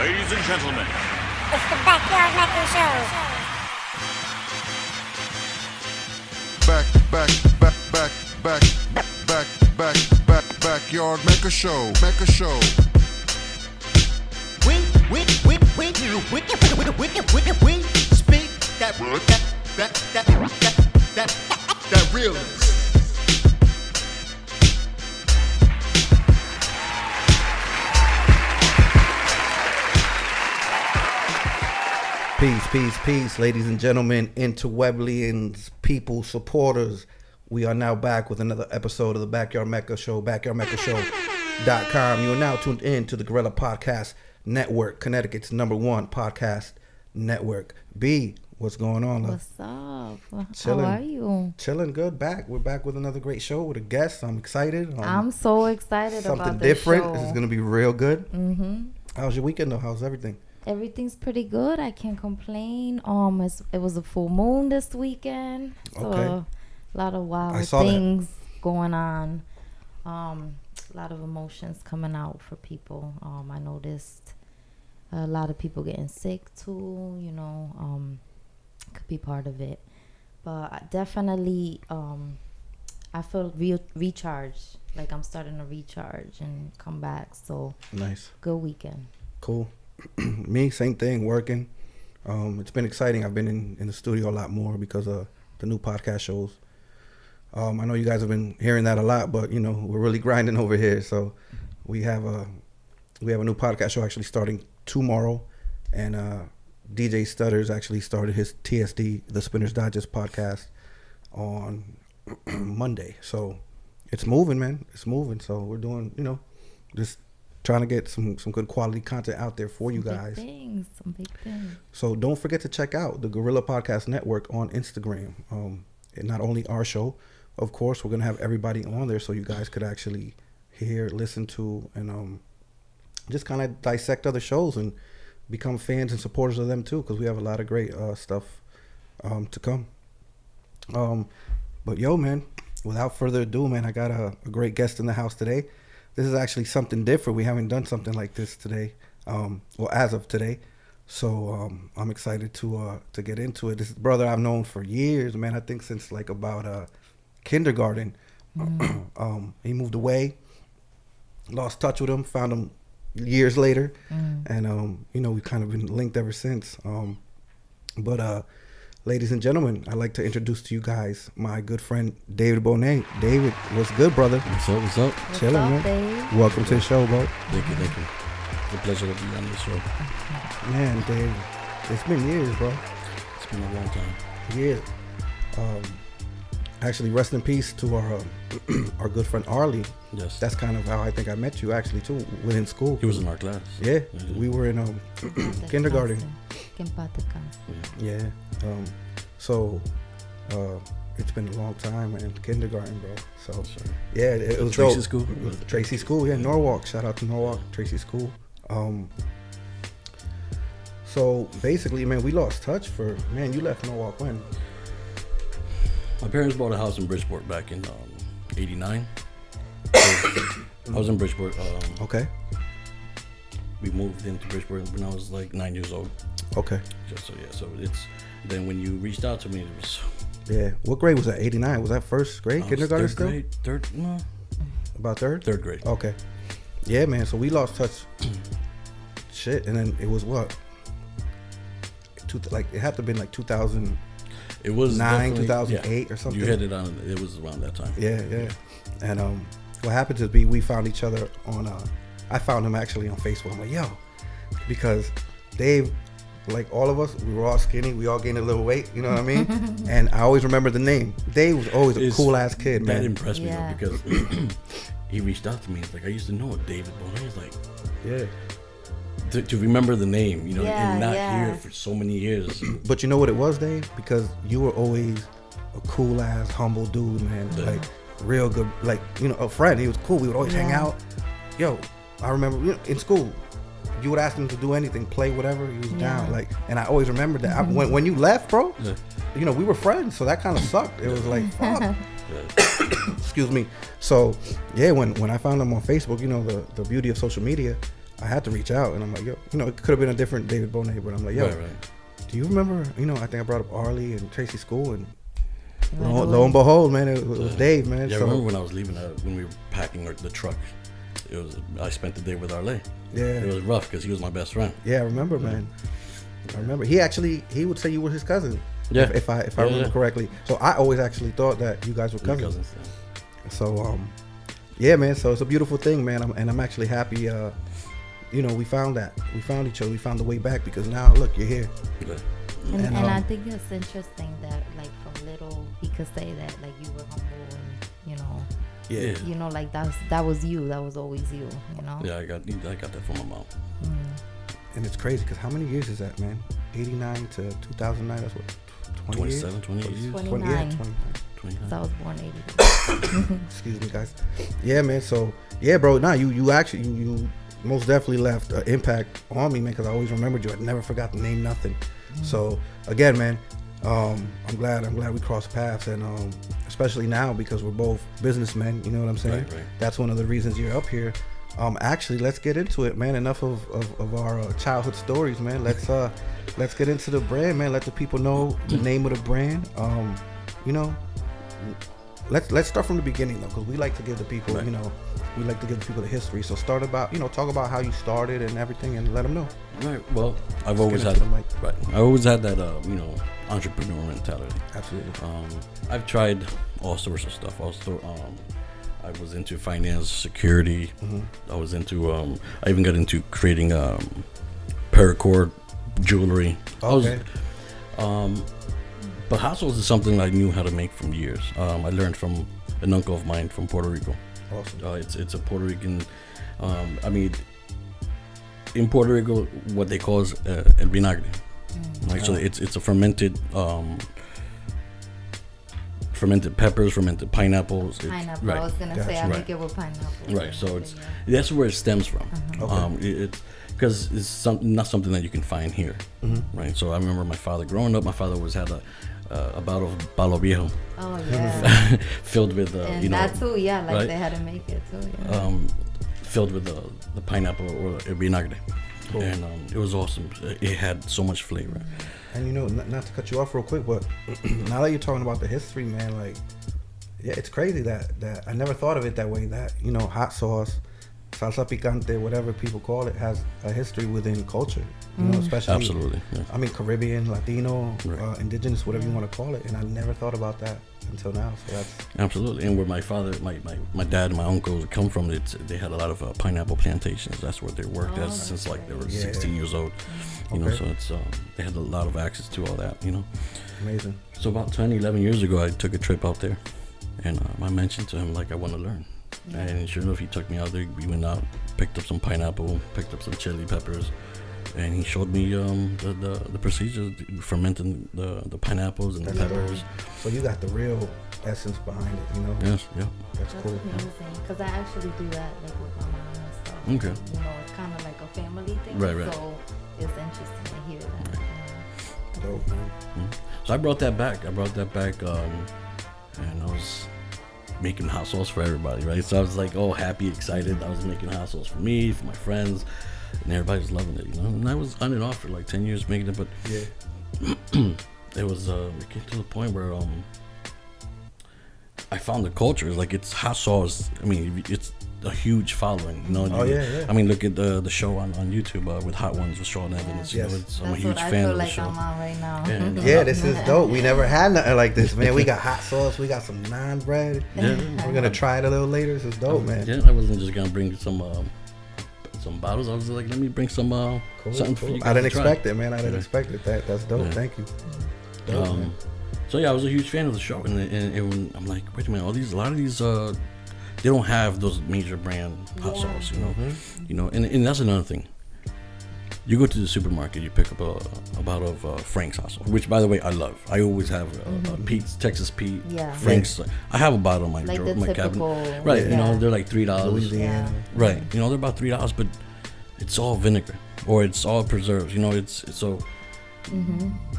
Ladies and gentlemen, It's the Backyard MECCA Show. Backyard MECCA Show. MECCA Show. We speak that realness. Peace, ladies and gentlemen, interweblians, people, supporters. We are now back with another episode of the Backyard MECCA Show, backyardmeccashow.com. You are now tuned in to the Gorilla Podcast Network, Connecticut's #1 podcast network. B, what's going on, love? What's up? Chilling. How are you? Chilling good. We're back with another great show with a guest. I'm excited. I'm so excited something about this different. show. This is going to be real good. Mm-hmm. How's your weekend, though? How's everything? Everything's pretty good. I can't complain. It was a full moon this weekend. So Okay. a lot of wild saw that. things going on. A lot of emotions coming out for people. I noticed a lot of people getting sick too, could be part of it. But I definitely, I feel recharged. Like I'm starting to recharge and come back. So Nice. good weekend. Cool. Me, same thing, working. It's been exciting. I've been in the studio a lot more because of the new podcast shows. I know you guys have been hearing that a lot, but we're really grinding over here. So we have a new podcast show actually starting tomorrow, and DJ Stutters actually started his TSD, the Spinners Digest podcast, on Monday. So it's moving, man. It's moving. So we're doing, just trying to get some good quality content out there for you guys. Some big things. So don't forget to check out the Gorilla Podcast Network on Instagram. And not only our show, of course, we're going to have everybody on there so you guys could actually hear, listen to, and just kind of dissect other shows and become fans and supporters of them too, because we have a lot of great stuff to come. But yo, man, without further ado, man, I got a great guest in the house today. This is actually something different. We haven't done something like this today, as of today. So I'm excited to get into it. This is a brother I've known for years, man. I think since like about kindergarten. He moved away, lost touch with him, found him years later, and we've kind of been linked ever since. But ladies and gentlemen, I'd like to introduce to you guys my good friend David Bonet. David, what's good, brother? What's up? Chilling, man. Dave? Welcome to the show, bro. Thank you. It's a pleasure to be on this show. Man, Dave, it's been years, bro. It's been a long time. Years. Actually, rest in peace to our good friend Arlie. Yes. That's kind of how I think I met you, actually, too, within school. He was in our class. Yeah, we were in kindergarten. Yeah. So it's been a long time, man. Kindergarten, bro. So yeah, it was Tracy dope. School. Tracy School, yeah, Norwalk. Shout out to Norwalk, Tracy School. So basically, man, we lost touch you left Norwalk when? My parents bought a house in Bridgeport back in '89. I was in Bridgeport. Okay. We moved into Bridgeport when I was like 9 years old. Okay. So it's then when you reached out to me, it was. Yeah. What grade was that? '89. Was that first grade? Kindergarten third still? grade, no. About third? Third grade. Okay. Yeah, man. So we lost touch. Shit. And then it was what? It had to have been like 2000. It was 2008 or something. You had it on. It was around that time. Yeah. And what happened to be we found each other on. I found him actually on Facebook. I'm like, yo, because Dave, like all of us, we were all skinny. We all gained a little weight. You know what I mean? And I always remember the name. Dave was always a cool ass kid, man. That impressed me Yeah. though, because he reached out to me. He's like, I used to know David Bonet. He's like, Yeah. to remember the name, Yeah, and not yeah. hear it for so many years. But you know what it was, Dave? Because you were always a cool ass, humble dude, man. Yeah. Like real good, like a friend. He was cool. We would always hang Yeah. out. Yo, I remember in school, you would ask him to do anything, play whatever. He was down. Like, and I always remembered that. When you left, bro, Yeah. we were friends, so that kind of sucked. It was like, fuck. Yeah. Excuse me. So yeah, when I found him on Facebook, the beauty of social media, I had to reach out, and I'm like, yo, it could have been a different David Bonet, but I'm like, yo, Right. do you remember? I think I brought up Arlie and Tracy School, and Right lo and behold, man, it was Dave, man. Yeah, I so, remember when I was leaving, when we were packing the truck. I spent the day with Arlie. Yeah. It was rough because he was my best friend. Yeah, I remember, man. I remember. He would say you were his cousin. Yeah. If I remember correctly. So I always actually thought that you guys were We're cousins. yeah. So yeah, man. So it's a beautiful thing, man. I'm actually happy. We found that. We found each other. We found the way back because now look, you're here. Yeah. And I think it's interesting that like from little he could say that like you were humble and Yeah. like that was you. That was always you. Yeah, I got that from my mom. And it's crazy because how many years is that, man? 89 to 2009. That's what. 27, 28 years. 29. 29. So I was born 80. Excuse me, guys. Yeah, man. So yeah, bro. Nah, you actually you most definitely left an impact on me, man. Because I always remembered you. I never forgot the name, nothing. So again, man, I'm glad we crossed paths, and especially now because we're both businessmen. You know what I'm saying? Right. That's one of the reasons you're up here. Actually, let's get into it, man. Enough of our childhood stories, man. Let's get into the brand, man. Let the people know the name of the brand. Let's start from the beginning though, because we like to give the people, Right. we like to give the people the history. So talk about how you started and everything, and let them know. Right. Well, I've always get had into the mic. right. I always had that entrepreneur mentality. Absolutely. I've tried all sorts of stuff. I was into finance, security. I was into. I even got into creating paracord jewelry. Okay. But hot sauce is something I knew how to make from years. I learned from an uncle of mine from Puerto Rico. Awesome. It's a Puerto Rican. In Puerto Rico, what they call is el vinagre. Right, so it's a fermented peppers, fermented pineapples. Pineapple. Right. I was gonna say I make it with pineapple. Right, so that's where it stems from. Okay. It's because it's not something that you can find here, right? So I remember my father growing up. My father always had a bottle of Palo Viejo Oh yeah. filled with And that too, yeah, like right? they had to make it too. Yeah. Filled with the pineapple or el vinagre, Cool. and it was awesome. It had so much flavor. And not to cut you off real quick, but now that you're talking about the history, man, like, yeah, it's crazy that I never thought of it that way. That hot sauce, salsa picante, whatever people call it, has a history within culture. Especially Absolutely, yeah. I mean, Caribbean, Latino, Right. indigenous, whatever you want to call it. And I never thought about that until now. So that's Absolutely, and where my father, my dad, and my uncles come from, they had a lot of pineapple plantations. That's where they worked Oh, as that's since like they were Yeah. 16 years old. Okay. So it's they had a lot of access to all that. amazing. So about 10, 11 years ago, I took a trip out there, and I mentioned to him like I want to learn. And sure enough, he took me out there. We went out, picked up some pineapple, picked up some chili peppers, and he showed me the procedures, fermenting the pineapples and the peppers. So you got the real essence behind it, Yes, yeah. That's That's cool. amazing. Because I actually do that like with my mom and stuff. Okay. It's kind of like a family thing. Right. So it's interesting to hear that. Dope, man. So I brought that back. and I was making hot sauce for everybody, right? So I was like, happy, excited. I was making hot sauce for me, for my friends, and everybody was loving it, And I was on and off for like 10 years making it, but Yeah. it came to the point where I found the culture. Like it's hot sauce. I mean, it's a huge following, Oh, yeah. I mean, look at the show on YouTube with Hot Ones with Sean Evans. Yes. I'm a That's huge what I fan feel of the like show. I'm on right now. Yeah. Yeah, this is dope. We never had nothing like this, man. We got hot sauce. We got some naan bread. Yeah. We're gonna try it a little later. This is dope, man. Yeah, I wasn't just gonna bring some bottles. I was like, let me bring some Cool, something for cool. you guys I didn't to try. expect it, man. I didn't expect it. That's dope. Yeah. Thank you. Dope, man. So yeah, I was a huge fan of the show, and I'm like, wait a minute, a lot of these they don't have those major brand hot Yeah. sauce, and that's another thing. You go to the supermarket, you pick up a bottle of Frank's hot sauce, which by the way I love. I always have Pete's, Texas Pete, Yeah. Frank's. I have a bottle in my Like drawer, the my typical, cabinet. Right, yeah. they're like $3. Louisiana. Right, they're about $3, but it's all vinegar or it's all preserves. It's so.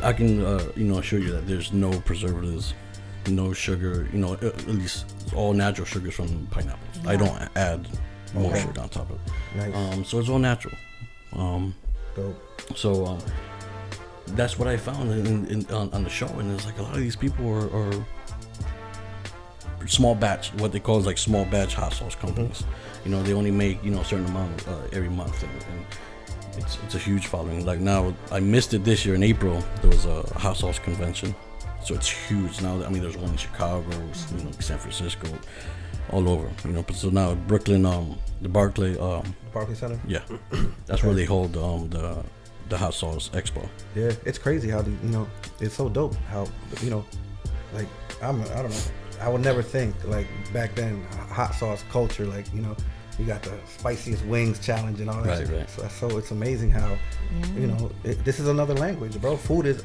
I can assure you that there's no preservatives, no sugar. At least all natural sugars from pineapples. I don't add more Okay. sugar on top of it. Nice. So it's all natural. Dope. So that's what I found on the show, and it's like a lot of these people are small batch, what they call is like small batch hot sauce companies. You know, they only make a certain amount every month, and it's a huge following. Like now, I missed it this year in April. There was a hot sauce convention, so it's huge now. I mean, there's one in Chicago, San Francisco, all over. You know, but so now Brooklyn, the Barclay, Barclays Center. yeah, that's where they hold the hot sauce expo. Yeah, it's crazy how it's so dope how like I don't know. I would never think like back then hot sauce culture, like you got the spiciest wings challenge and all that Right, shit. right. So it's amazing how this is another language, bro. Food is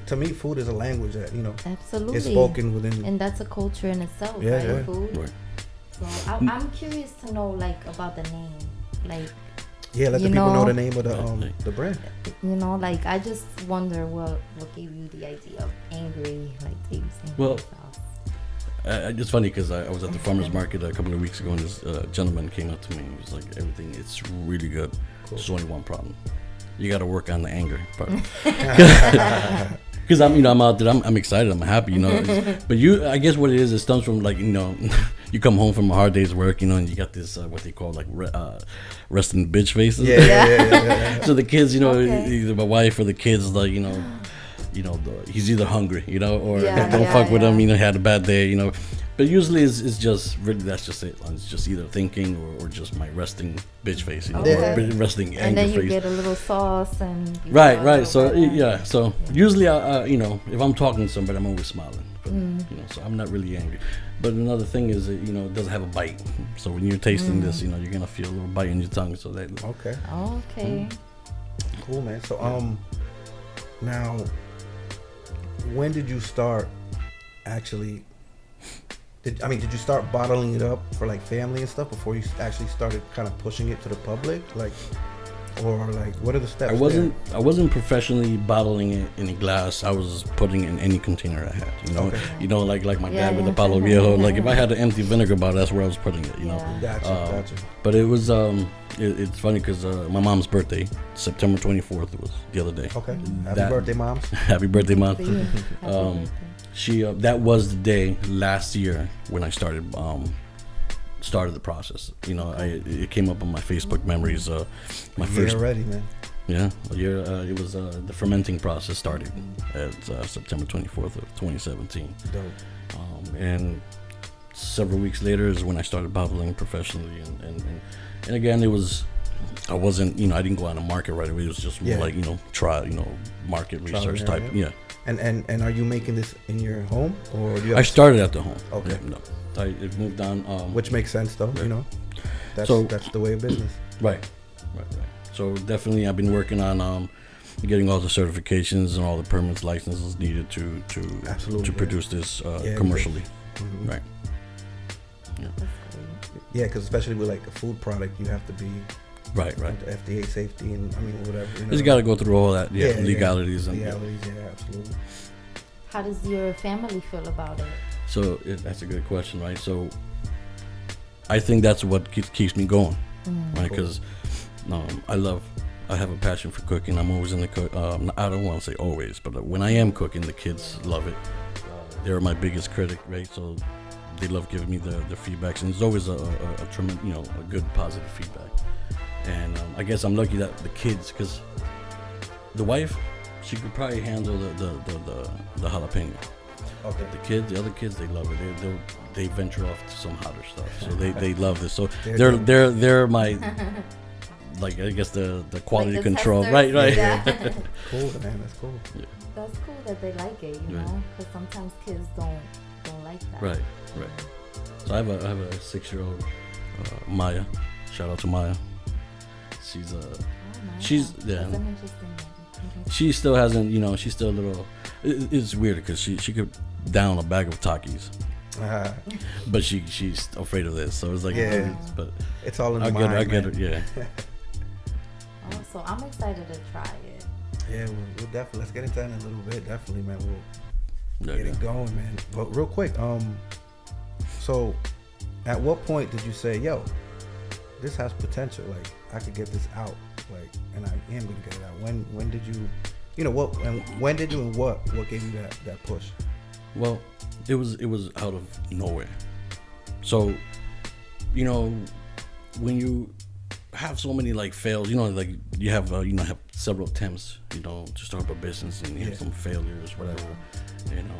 a language that Absolutely. is spoken within. And that's a culture in itself, Yeah, right? yeah. Food. Right. So I'm curious to know like about the name, like Yeah, let the you people know know- the name of the brand. like I just wonder what gave you the idea of angry, like tasting. Well, it's funny because I was at the farmer's market a couple of weeks ago, and this gentleman came up to me. He was like, "Everything, it's really good. There's only one problem. You got to work on the anger part." Because I'm out there. I'm excited. I'm happy. But I guess what it is, it stems from like you come home from a hard day's work, and you got this what they call like resting bitch faces. Yeah. So the kids, Okay. either my wife or the kids, like he's either hungry, or Yeah, don't yeah, fuck with yeah. him, had a bad day, But usually it's just really, that's just it. It's just either thinking or just my resting bitch face, Okay. resting and anger then you face. get a little sauce and you Right, put a right. little So bit of- yeah. So usually, if I'm talking to somebody, I'm always smiling. But, so I'm not really angry. But another thing is, it doesn't have a bite. So when you're tasting this, you're gonna feel a little bite in your tongue. So that Okay. Okay. Cool, man. So now, when did you start actually? Did you start bottling it up for like family and stuff before you actually started kind of pushing it to the public, or what are the steps? I wasn't professionally bottling it in a glass. I was putting it in any container I had. Okay. Like my Yeah, dad with yeah. the Palo Viejo. Like if I had an empty vinegar bottle, that's where I was putting it. Yeah. Gotcha. But it was it's funny because my mom's birthday, September 24th, it was the other day. Okay. Happy birthday, moms. Happy birthday, mom. See? Happy birthday. She that was the day last year when I started the process. It came up on my Facebook memories. My first already, man. it was the fermenting process started at September 24th of 2017. Dope. And several weeks later is when I started bottling professionally, and again I wasn't I didn't go on the market right away. It was just more like try market research and type. error, Yeah. And are you making this in your home, or do you I have started at the home. Okay. Yeah, no. I moved on. which makes sense though, So- that's the way of business. Right. So definitely, I've been working on getting all the certifications and all the permits, licenses needed to Absolutely, yeah. produce this Yeah, commercially. Mhm. Right. That's great. Yeah, because especially with like a food product, you have to be Right. into FDA safety and whatever. You just got to go through all that. Yeah. Yeah, Legalities and. legalities. Yeah, absolutely. How does your family feel about it? So that's a good question, right? So I think that's what keeps me going, right? Because I have a passion for cooking. I'm always in the cook. I don't want to say always, but when I am cooking, the kids love it. They're my biggest critic, right? So they love giving me the feedbacks, and there's always a tremendous, a good positive feedback. And I guess I'm lucky that the kids, because the wife, she could probably handle the jalapeno. Okay. The other kids, they love it. They venture off to some hotter stuff, so they love this. So They're they're my like I guess the quality Like the control, testers, right. yeah. Cool, man. That's cool. That's cool that they like it, you Right. know, because sometimes kids don't like that. Right. So I have a 6-year-old Maya. Shout out to Maya. She's Oh, nice. She's- That's yeah. an interesting one. she still hasn't, she's still a little. It's weird because she could down a bag of Takis, but she's afraid of this. So it's like, Yeah. but It's all in the I'll mind. get man. her. Yeah. Oh, so I'm excited to try it. Yeah, we'll definitely let's get into that in a little bit. Definitely, man. We'll Yeah, get it going, man. But real quick, so at what point did you say, yo, this has potential. Like, I could get this out. Like, and I am gonna get it out. When did you, you know, what? And when did you and what gave you that push? Well, it was out of nowhere. So, you know, when you have so many like fails, you know, like you have have several attempts, you know, to start up a business, and you have some failures, whatever. And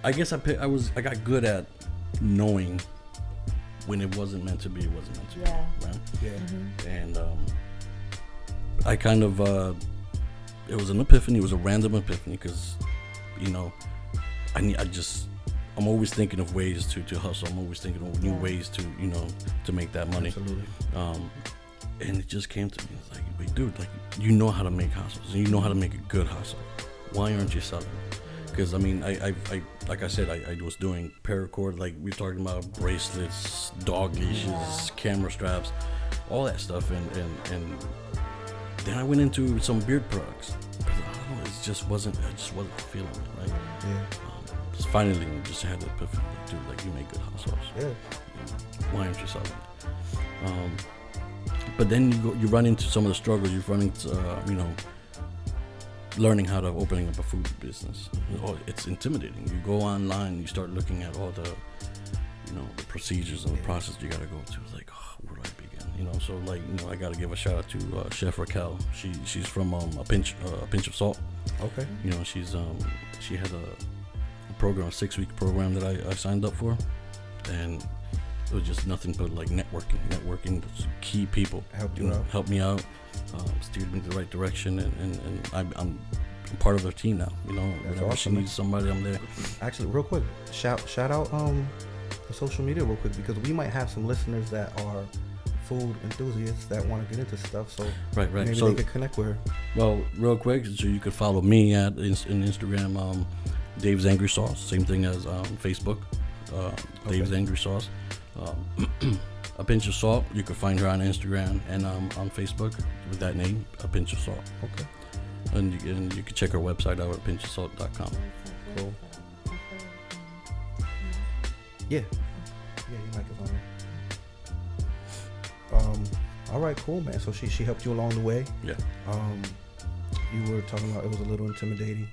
I guess I got good at knowing when it wasn't meant to be, it wasn't meant to be. Right? Yeah. Mm-hmm. And I kind of it was an epiphany. It was a random epiphany because, you know, I'm always thinking of ways to hustle. I'm always thinking of new ways to, you know, to make that money. Absolutely. And it just came to me. It's like, wait, dude, like, you know how to make hustles, and you know how to make a good hustle. Why aren't you selling? Because I mean, I like I said, I was doing paracord, like we were talking about bracelets, dog leashes, camera straps, all that stuff, and then I went into some beard products. I don't know, I just wasn't feeling it, right? Yeah. Just finally just had the epiphany, like, dude, like, you make good hustles. Yeah. Why aren't you selling it? But then you run into some of the struggles. You run into you know, learning how to opening up a food business. Oh, it's intimidating. You go online, you start looking at all the, you know, the procedures and the process you gotta go to. It's like, oh, where do I begin? You know, so like, you know, I gotta give a shout out to Chef Raquel. She's from a pinch of salt. Okay. You know, she had a program, a 6-week program that I signed up for, and it was just nothing but like networking to key people. Help me out, steered me in the right direction, and I'm part of their team now. You know, That's whenever awesome, she needs somebody, I'm there. Actually, real quick, shout out the social media real quick, because we might have some listeners that are food enthusiasts that want to get into stuff. So right. maybe So they could connect with her. Well, real quick, so you could follow me at in Instagram, Dave's Angry Sauce. Same thing as Facebook, Dave's Angry Sauce. A Pinch of Salt. You can find her on Instagram and on Facebook with that name, A Pinch of Salt. Okay. And you can check her website out at pinchofsalt.com. Cool. Yeah, your mic is on there. All right, cool, man. So she helped you along the way. Yeah. You were talking about it was a little intimidating,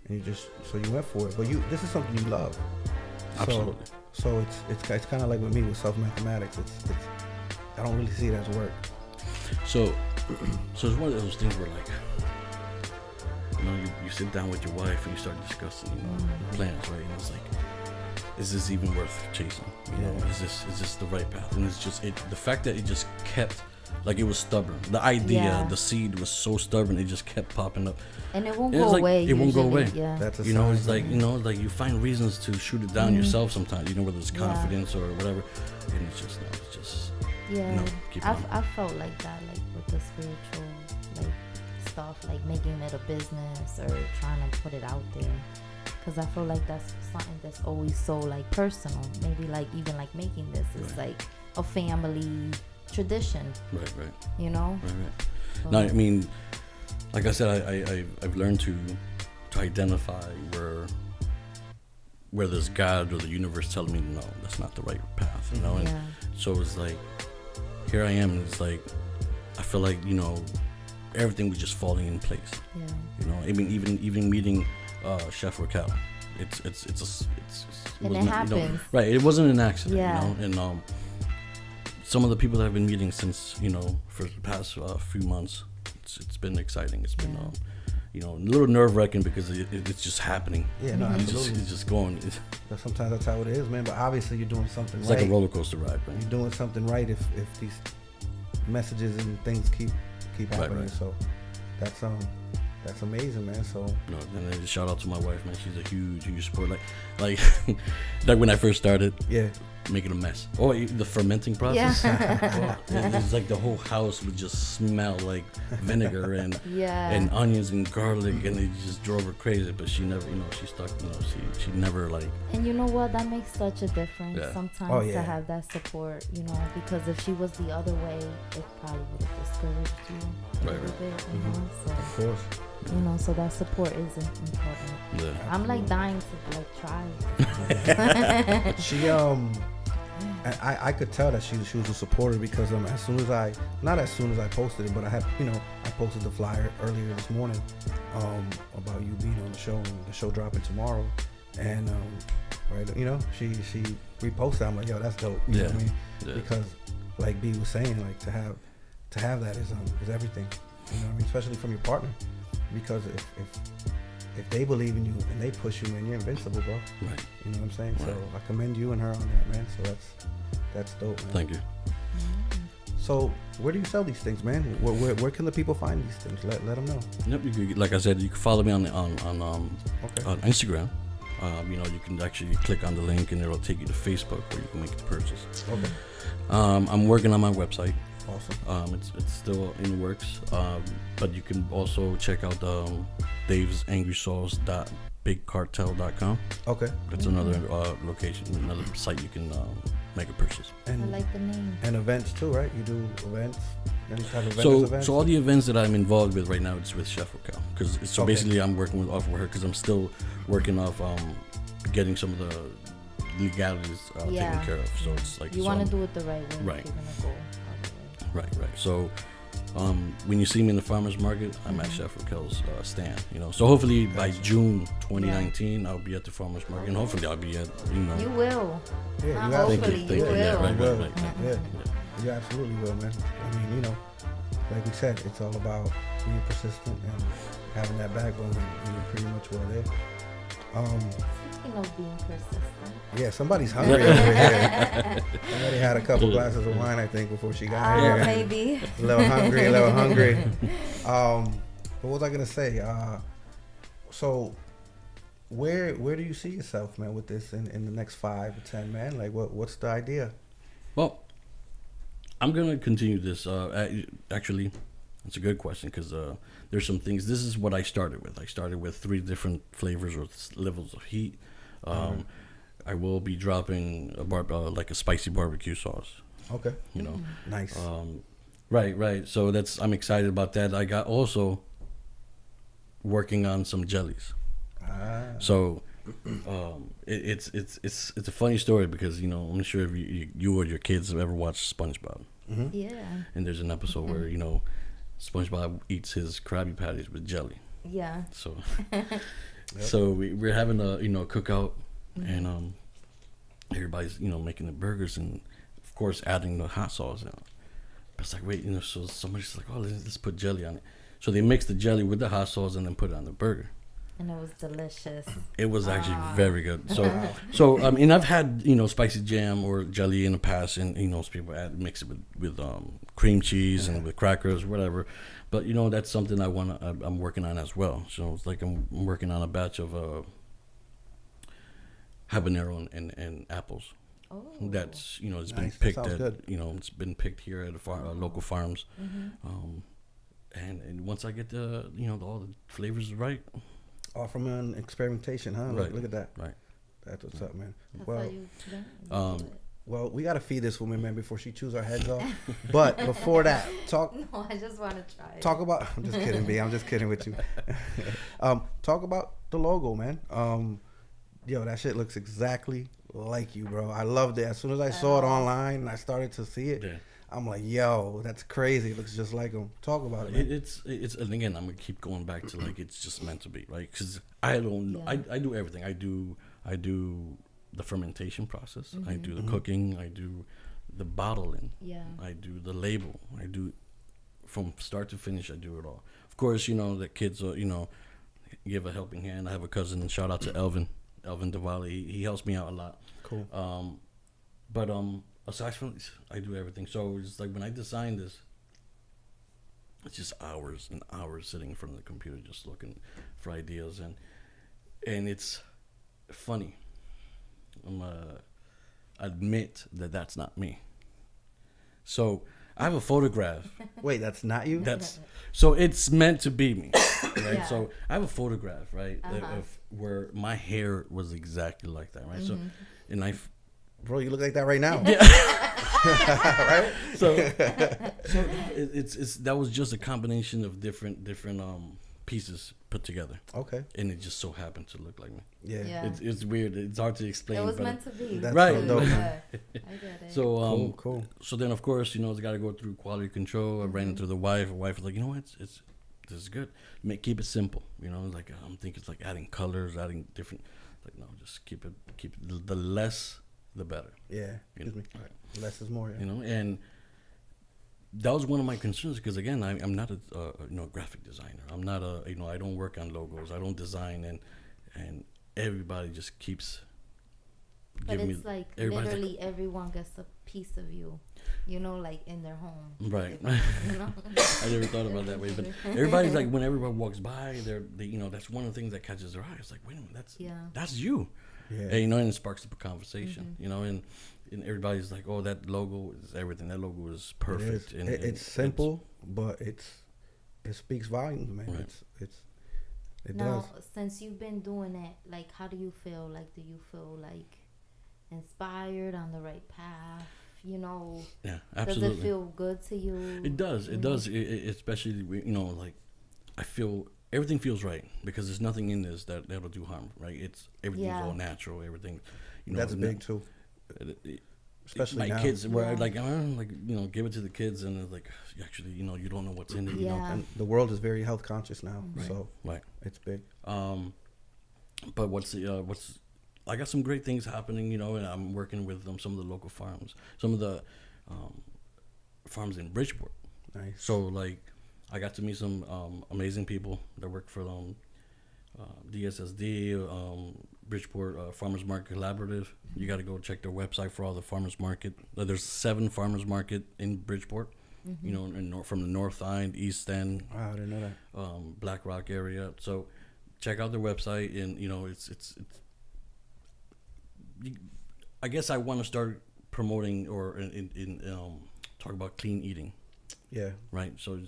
and so you went for it. But this is something you love. Absolutely. So it's kind of like with me with self-mathematics. It's I don't really see it as work. So it's one of those things where, like, you know, you sit down with your wife and you start discussing, you know, plans, right? And it's like, is this even worth chasing? You know, is this the right path? And it's just the fact that it just kept, like, it was stubborn. The idea, the seed was so stubborn, it just kept popping up. And it won't go away. It won't go away. Yeah. That's a You know, sign. it's like, you know, like you find reasons to shoot it down yourself sometimes, you know, whether it's confidence or whatever. And it's just, Yeah, no, keep on. I felt like that, like with the spiritual, like, stuff, like making it a business or trying to put it out there, because I feel like that's something that's always so, like, personal. Maybe like even like making this is like a family tradition. Right. You know. Right. So, No, I mean, like I said, I've learned to identify where there's God or the universe telling me, no, that's not the right path, you know. And so it's like, here I am, and it's like, I feel like, you know, everything was just falling in place. Yeah. You know, I mean, even meeting Chef Raquel, it happens. You know, right? It wasn't an accident. Yeah. You know, and some of the people that I've been meeting since, you know, for the past few months, it's been exciting. It's been you know, a little nerve-wracking because it's just happening. Yeah, no, absolutely. It's just going. But sometimes that's how it is, man. But obviously you're doing something It's right. like a roller coaster ride, right? You're doing something right if these messages and things keep happening. Right. So that's amazing, man. So No, and then shout out to my wife, man. She's a huge support. Like when I first started. yeah. Making a mess. Oh, the fermenting process. Yeah. It's like the whole house would just smell like vinegar and and onions and garlic, and it just drove her crazy. But she never, you know, she stuck. You know, she never like. And you know what? That makes such a difference sometimes yeah. to have that support. You know, because if she was the other way, it probably would have discouraged you a little bit. You know, so Of course. you know, so that support is important. Yeah. I'm like dying to like try. She And I could tell that she was a supporter because not as soon as I posted it, but I posted the flyer earlier this morning about you being on the show and the show dropping tomorrow, and right, she reposted. I'm like, yo, that's dope. You know what I mean? Yeah. Because like B was saying, like to have that is everything. You know what I mean? Especially from your partner, because if they believe in you and they push you, man, you're invincible, bro. Right. You know what I'm saying? Right. So I commend you and her on that, man. So that's dope, man. Thank you. So where do you sell these things, man? Where can the people find these things? Let them know. Yep. Like I said, you can follow me on Okay. on Instagram. You can actually click on the link and it'll take you to Facebook where you can make the purchase. Okay. I'm working on my website. Awesome. It's still in the works. But you can also check out davesangrysource.bigcartel.com. Okay. That's another location, another site you can make a purchase. And I like the name. And events too, right? You do events. Any type of events? So all the events that I'm involved with right now, it's with Chef Raquel. Basically I'm working off of her because I'm still working off getting some of the legalities taken care of. So it's like you want to do it the right way. Right. You're gonna go all the way. Right. So when you see me in the farmers market, I'm at Chef Raquel's stand. So hopefully by June 2019, I'll be at the farmers market, and hopefully I'll be at You will. Yeah, you Hopefully Thank you. will. Yeah, right. Yeah. You absolutely will, man. I mean, like we said, it's all about being persistent and having that backbone, and you're pretty much well there. Speaking of being persistent. Yeah, somebody's hungry over here. Somebody had a couple glasses of wine, I think, before she got here. Maybe. A little hungry. But what was I gonna say? So where do you see yourself, man, with this in the next 5 to 10, man? Like, what's the idea? Well, I'm gonna continue this. Actually, that's a good question because there's some things. This is what I started with. I started with 3 different flavors or levels of heat. I will be dropping like a spicy barbecue sauce. Okay. Nice. Right. So I'm excited about that. I got also working on some jellies. So it's a funny story because I'm not sure if you or your kids have ever watched SpongeBob. Mm-hmm. Yeah. And there's an episode where SpongeBob eats his Krabby Patties with jelly. Yeah. So so we're having a cookout, and everybody's making the burgers and of course adding the hot sauce in. But it's like, wait, so somebody's like, oh, let's put jelly on it. So they mix the jelly with the hot sauce and then put it on the burger. And it was delicious. It was actually very good. So I mean, I've had spicy jam or jelly in the past, and people mix it with cream cheese and with crackers, whatever. But that's something I'm working on as well. So it's like I'm working on a batch of habanero and apples. Oh. That's it's Nice. been That picked sounds at good. it's been picked here at local farms. And once I get the all the flavors right. All from an experimentation, huh? Right. Look at that. Right. That's what's up, man. That's Well, how you do it. well, we gotta feed this woman, man, before she chews our heads off. But before that, No, I just want to try it. talk about. I'm just kidding, B. I'm just kidding with you. Talk about the logo, man. Yo, that shit looks exactly like you, bro. I loved it. As soon as I saw it online and I started to see it, I'm like, yo, that's crazy. It looks just like him. Talk about it, man. It's and again, I'm gonna keep going back to like it's just meant to be, right? Because I don't know. I do everything. I do the fermentation process. I do the cooking. I do the bottling. Yeah. I do the label. I do from start to finish. I do it all. Of course, the kids give a helping hand. I have a cousin. Shout out to Elvin Diwali. He helps me out a lot. Cool. But aside from this, I do everything. So it's like when I designed this, it's just hours and hours sitting in front of the computer just looking for ideas, and it's funny. Admit that that's not me. So I have a photograph. Wait, that's not you? So it's meant to be me, right? Yeah. So I have a photograph, right, of where my hair was exactly like that, right? So, and Bro, you look like that right now. Right? So it's that was just a combination of different pieces put together, Okay. and it just so happened to look like me. Yeah. Yeah. It's weird. It's hard to explain. It was but meant to be. That's Right. so dope, man. Yeah, I get it. So Cool. So then of course it's got to go through quality control. I ran into the wife. The wife was like, you know what, it's this is good. Keep it simple. Like I'm thinking it's like adding colors, adding different. Like no, just keep it the less the better. Yeah. Excuse me. Right. Less is more. Yeah. And that was one of my concerns because again I'm not a graphic designer. I'm not I don't work on logos. I don't design and everybody just keeps But giving it's me like everybody's literally everyone gets a piece of you, like in their home. Right. You know? I never thought about it that way, but everybody's like when everybody walks by, they that's one of the things that catches their eye. It's like, wait a minute, that's you. Yeah. And, and it sparks up a conversation. And everybody's like, oh, that logo is everything. That logo is perfect. It is. It's simple, but it speaks volumes, man. Right. It Now, does. since you've been doing it, like, how do you feel? Like, do you feel like inspired, on the right path? Yeah, absolutely. Does it feel good to you? It does. It does. Especially, like I feel everything feels right because there's nothing in this that'll do harm. Right? Everything's all natural. Everything. That's big too. Especially my now. kids, where give it to the kids, and it's like actually, you don't know what's in it. And the world is very health conscious now, so Right. it's big. But I got some great things happening, and I'm working with some of the local farms, some of the farms in Bridgeport. Nice. So like, I got to meet some amazing people that work for DSSD, Bridgeport Farmers Market Collaborative. You got to go check their website for all the farmers market. There's 7 farmers market in Bridgeport. From the north end, east end. Wow, I didn't know that. Black Rock area. So check out their website, and it's. I guess I want to start promoting or talk about clean eating. Yeah. Right. So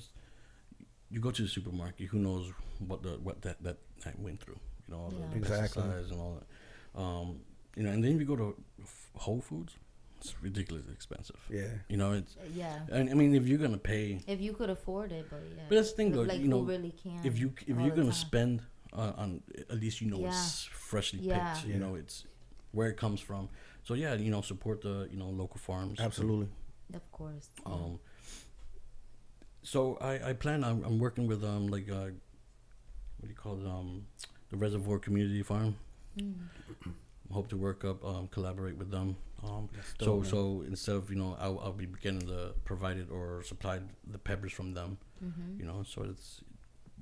you go to the supermarket. Who knows what that went through? All the Exactly. pesticides and all that. And then if you go to Whole Foods, it's ridiculously expensive. Yeah. Yeah. And I mean, if you're gonna pay, If you could afford it, but yeah. but that's the thing though. Like, who really can? If you're all gonna the time. spend on, at least it's freshly Yeah. picked. It's where it comes from. So yeah, support the local farms. Absolutely. Of course. So I plan. I'm working with what do you call it? The Reservoir Community Farm. Hope to work up, collaborate with them. So instead of I'll be beginning to provide or supply the peppers from them. So it's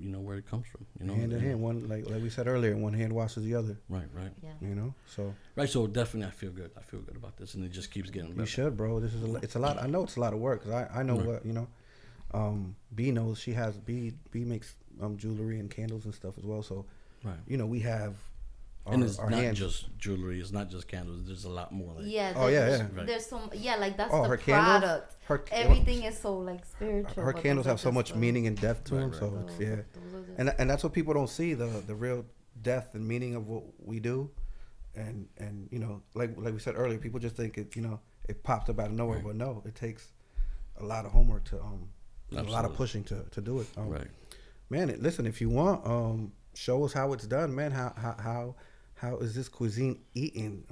where it comes from. Hand in hand, one like we said earlier, one hand washes the other. Right. Yeah. So Right. So definitely, I feel good. I feel good about this, and it just keeps getting better. you should, bro. It's a lot. I know it's a lot of work because I know what B knows. B makes jewelry and candles and stuff as well. So Right. we have. And it's our not hands. just jewelry. It's not just candles. There's a lot more. Like, Yeah. Oh, yeah, yeah. Right. There's some. Yeah, like that's Oh, the her candles? product. Everything is so like spiritual. Her but candles those are have so just much the- meaning and depth to Right, them. right, So right. it's, yeah, those are just- and that's what people don't see, the real depth and meaning of what we do, and like we said earlier, people just think it popped up out of nowhere, Right. but no, it takes a lot of homework to a lot of Absolutely. pushing to do it. Right. Man, listen, if you want, show us how it's done, man. How is this cuisine eaten?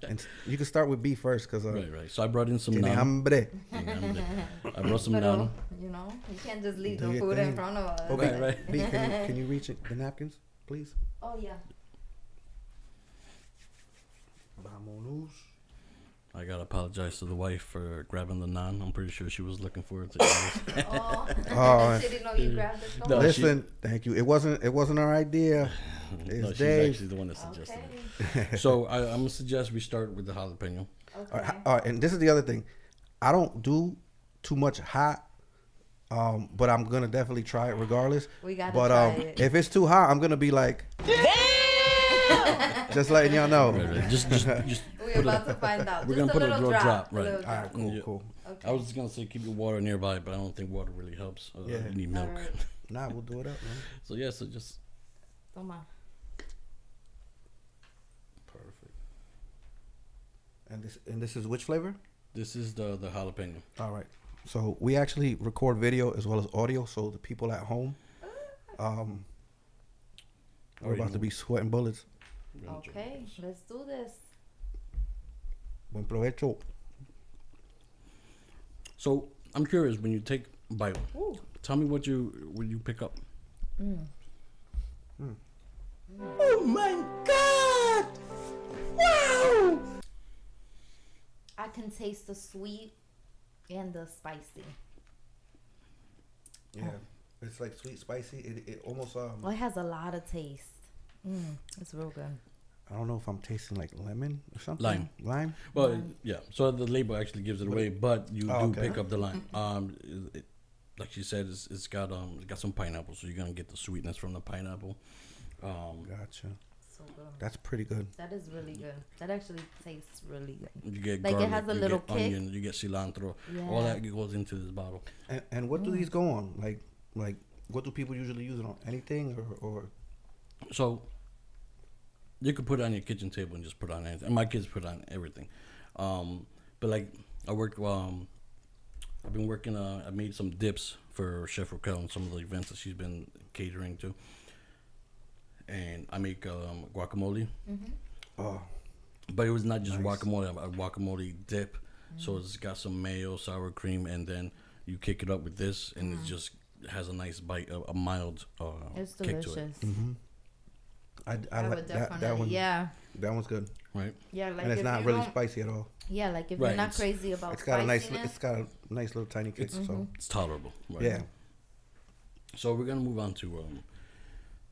And you can start with B first, cause Right. So I brought in some tiene naan. hambre. I brought some But naan. you can't just leave Do the your food thing. in front of us. Oh, Right, right. B, can you reach the napkins, please? Oh yeah. Vámonos. I gotta apologize to the wife for grabbing the naan. I'm pretty sure she was looking forward to it. Oh, she didn't know you grabbed it. So No, much. Listen, thank you. It wasn't our idea. It's No, she's Dave's. actually the one that suggested Okay. it. So I'm gonna suggest we start with the jalapeno. Okay. All right, and this is the other thing. I don't do too much hot, but I'm gonna definitely try it regardless. We gotta but try it. if it's too hot, I'm gonna be like, just letting y'all know. Right. Just We're about to find out. We're Just gonna put a little little drop, a right. little All right, drop. cool, Yeah. cool. Okay. I was just gonna say keep your water nearby, but I don't think water really helps. Yeah. You need milk. Alright. Nah, we'll do it up, man. So yeah, so just Toma. perfect. And this is which flavor? This is the jalapeno. All right. So we actually record video as well as audio, so the people at home, We're about to be sweating bullets. Okay, let's do this. Buen provecho. So I'm curious, when you take a bite, Ooh. tell me what you pick up. Oh my God! Wow! I can taste the sweet and the spicy. Yeah, it's like sweet, spicy. It almost Well, it has a lot of taste. It's real good. I don't know if I'm tasting like lemon or something. Lime. Well, yeah. So the label actually gives it away, but you do pick up the lime. Like she said, it's got some pineapple, so you're gonna get the sweetness from the pineapple. Gotcha. So good. That's pretty good. That is really good. That actually tastes really good. You get Like, it garlic, has a you little get kick. onion, you get cilantro. All Yeah. that goes into this bottle. And what do these go on? Like what do people usually use it on? Anything or So you could put it on your kitchen table and just put on anything. And my kids put on everything. But like I worked. I've been working. I made some dips for Chef Raquel and some of the events that she's been catering to. And I make guacamole. oh, But it was not just Nice. guacamole. A guacamole dip. So it's got some mayo, sour cream, and then you kick it up with this, and it just has a nice bite, a mild It's kick to it. delicious. I I like would that definitely, one. yeah. That one's good. Right? Yeah, like And it's if not you really don't- spicy at all. Yeah, like if Right, you're not it's- crazy about It's got a nice spiciness. it's got a nice little tiny kick. So It's tolerable. Right? yeah. So we're gonna move on to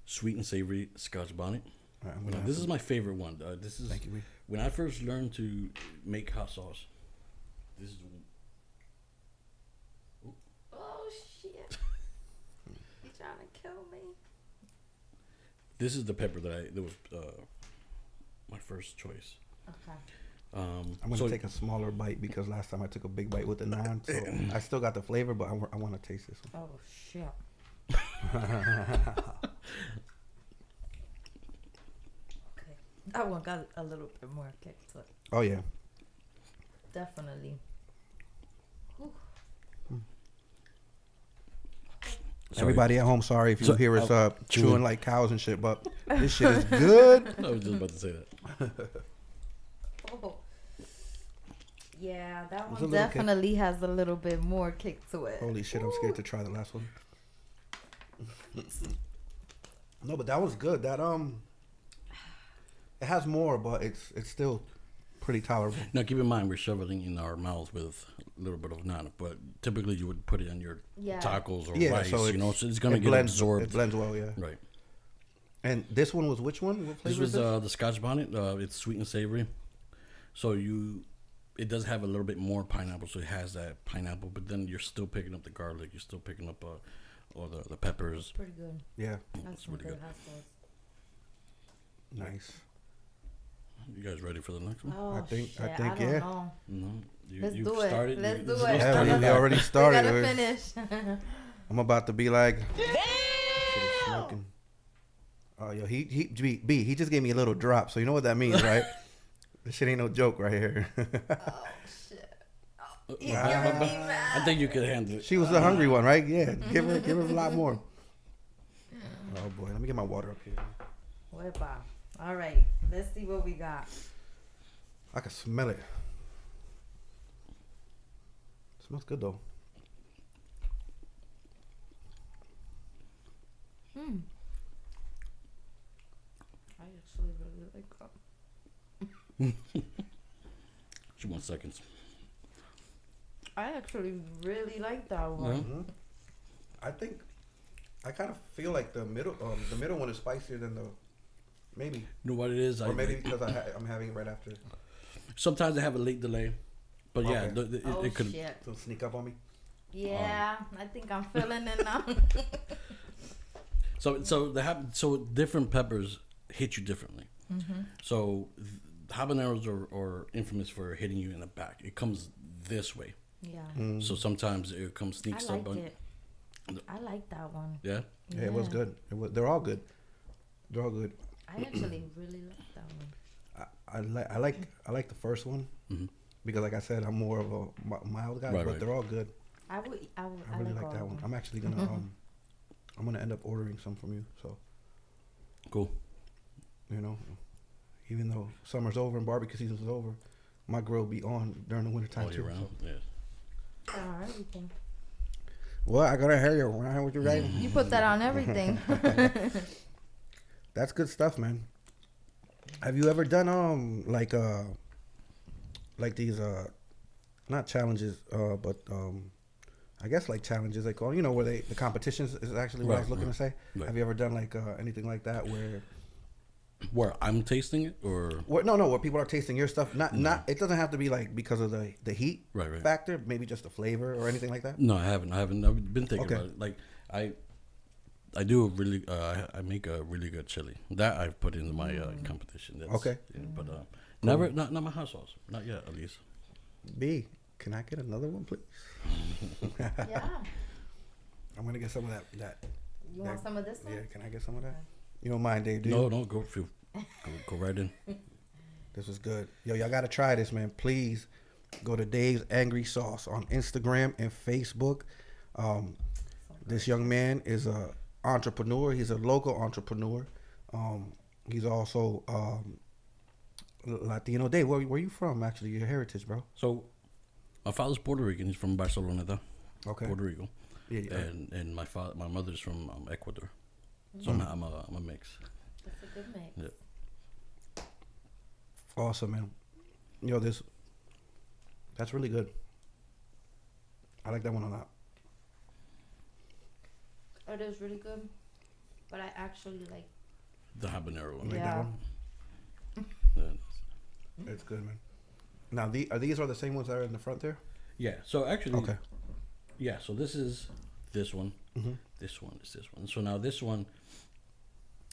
sweet and savory Scotch bonnet. All right, I'm Now, gonna this is my favorite one. This is Thank you, B. when I first learned to make hot sauce. This is Oh shit! You trying to kill me? this is the pepper that was my first choice. Okay. I'm gonna so take a smaller bite because last time I took a big bite with the naan, so I still got the flavor, but I want to taste this one. Oh shit! Okay, that one got a little bit more kick to it. Oh yeah, Definitely. sorry. everybody at home, sorry if you So, hear us chewing chewing. like cows and shit, but this shit is good. I was just about to say that. Oh. Yeah, that There's a one little kick. definitely has a little bit more kick to it. Holy shit, I'm scared to try the last one. No, but that was good. That it has more, but it's still pretty tolerable. Now keep in mind we're shoveling in our mouths with a little bit of naan, but typically you would put it on your Yeah. tacos or Yeah, rice. so You know, so it's gonna it get blends, absorbed. It blends well, yeah. Right. And this one was which one? What This flavor was is this? the Scotch bonnet. It's sweet and savory. So it does have a little bit more pineapple, so it has that pineapple. But then you're still picking up the garlic. You're still picking up all the peppers. Pretty good. Yeah, That's some really good good. hot sauce. nice. You guys ready for the next one? Oh, I think- shit. I think, don't yeah. know. No. Let's you've do it. started. Let's you- do this is it. what's Yeah, starting we back. already We started. gotta We're- finish. I'm about to be like, shit is smoking. Oh, yo, he just gave me a little drop, so you know what that means, right? This shit ain't no joke right here. Oh shit! You're Wow. giving me mad. I think you could handle it. She was the hungry one, right? Yeah, give her a lot more. Oh boy, let me get my water up here. Wepa. All right, let's see what we got. I can smell it. Smells good though. I actually really like that. She wants seconds. I actually really like that one. I think I kind of feel like the middle one is spicier than the maybe, You know what it is? or maybe because I'm having it right after. Sometimes they have a late delay, but yeah, Okay. Oh it could. shit! So sneak up on me. Yeah, I think I'm feeling it now. So different peppers hit you differently. So habaneros are infamous for hitting you in the back. It comes this way. Yeah, So sometimes it comes I sneaks up like on. it. I like that one. Yeah. Yeah, it was good. They're all good. They're all good. I actually really like that one. I like the first one because, like I said, I'm more of a mild guy, Right, but right. they're all good. I really like like all that of one. them. I'm actually gonna I'm gonna end up ordering some from you. So Cool. You know, even though summer's over and barbecue season's over, my grill be on during the wintertime All year too. round. So. Yeah. Everything. Well, I gotta hear you. What you writing? You put that on everything. That's good stuff, man. Have you ever done like these not challenges but I guess like challenges they call, you know, where the competitions is actually what I was looking to say. Right. Have you ever done like anything like that Where I'm tasting it, or no, where people are tasting your stuff? Not it doesn't have to be like because of the heat Right. factor, maybe just the flavor or anything like that. No, I haven't. I've been thinking Okay. about it. Like I do a really I make a really good chili that I've put into my competition. That's, Okay. yeah, but never not my hot sauce. Not yet, at least. B, can I get another one, please? Yeah. I'm gonna get some of that. You want some of this one? Yeah, can I get some of that? You don't mind, Dave? Do you? No, go right in. This is good. Yo, y'all gotta try this, man. Please go to Dave's Angry Sauce on Instagram and Facebook. This young man is a entrepreneur. He's a local entrepreneur. He's also Latino. Dave, where you from? Actually, your heritage, bro. So my father's Puerto Rican. He's from Barcelona, Okay. Puerto Rico. Yeah. And my mother's from Ecuador. So I'm a mix. That's a good mix. Yeah. Awesome, man. Yo, that's really good. I like that one a lot. It is really good, but I actually like. The habanero one. Like Yeah. that one? Yeah. It's good, man. Now, these are the same ones that are in the front there? Yeah. So actually, Okay. yeah. So this is this one. Mm-hmm. This one is this one. So now this one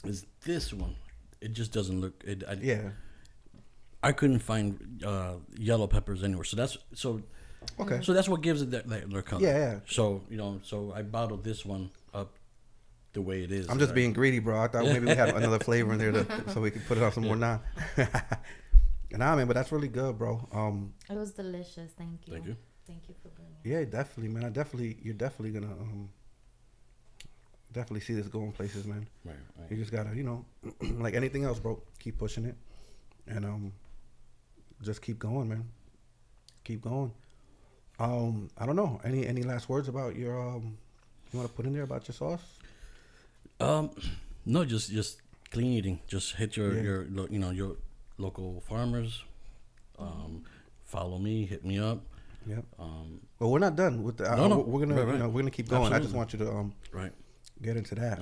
is this one. It just doesn't look. Yeah. I couldn't find yellow peppers anywhere. So that's Okay. So that's what gives it that their color. Yeah. So so I bottled this one up the way it is. I'm just right? being greedy, bro. I thought maybe we had another flavor in there so we could put it on some more naan. Nah, man, but that's really good, bro. It was delicious. Thank you. Thank you. Thank you for bringing. Yeah, definitely, man. You're definitely gonna definitely see this going places, man. Right. You just gotta, like anything else, bro, keep pushing it, and just keep going, man. Keep going. I don't know. Any last words about your you want to put in there about your sauce? No, just clean eating. Just hit your Yeah. your local farmers. Follow me. Hit me up. Yep. Well, we're not done with the. No. We're gonna Right. we're gonna keep going. I just Absolutely. want you to Right. get into that.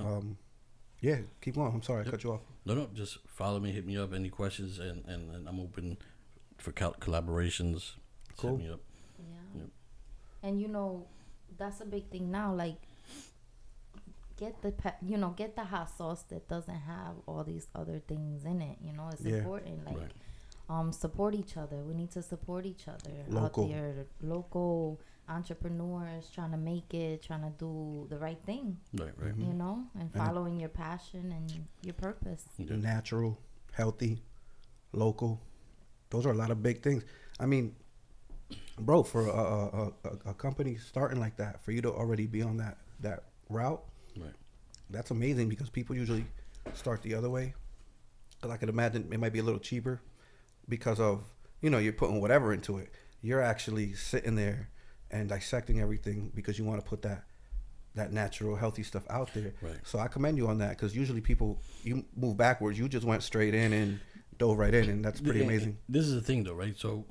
Yeah, keep going. I'm sorry, I cut you off. No. Just follow me. Hit me up. Any questions, and I'm open for collaborations. Just Cool. Hit me up. Yeah. Yep. And that's a big thing now. Like, get get the hot sauce that doesn't have all these other things in it. It's Yeah. important. Like, Right. support each other. We need to support each other Local. out there. Local entrepreneurs trying to make it, trying to do the right thing. Right. And following your passion and your purpose. Yeah. Natural, healthy, local. Those are a lot of big things. I mean, bro, for a company starting like that, for you to already be on that route, Right. that's amazing because people usually start the other way. Because I could imagine it might be a little cheaper because of, you're putting whatever into it. You're actually sitting there and dissecting everything because you want to put that natural, healthy stuff out there. Right. So I commend you on that because usually people, you move backwards. You just went straight in and dove right in, and that's pretty amazing. This is the thing, though, right? So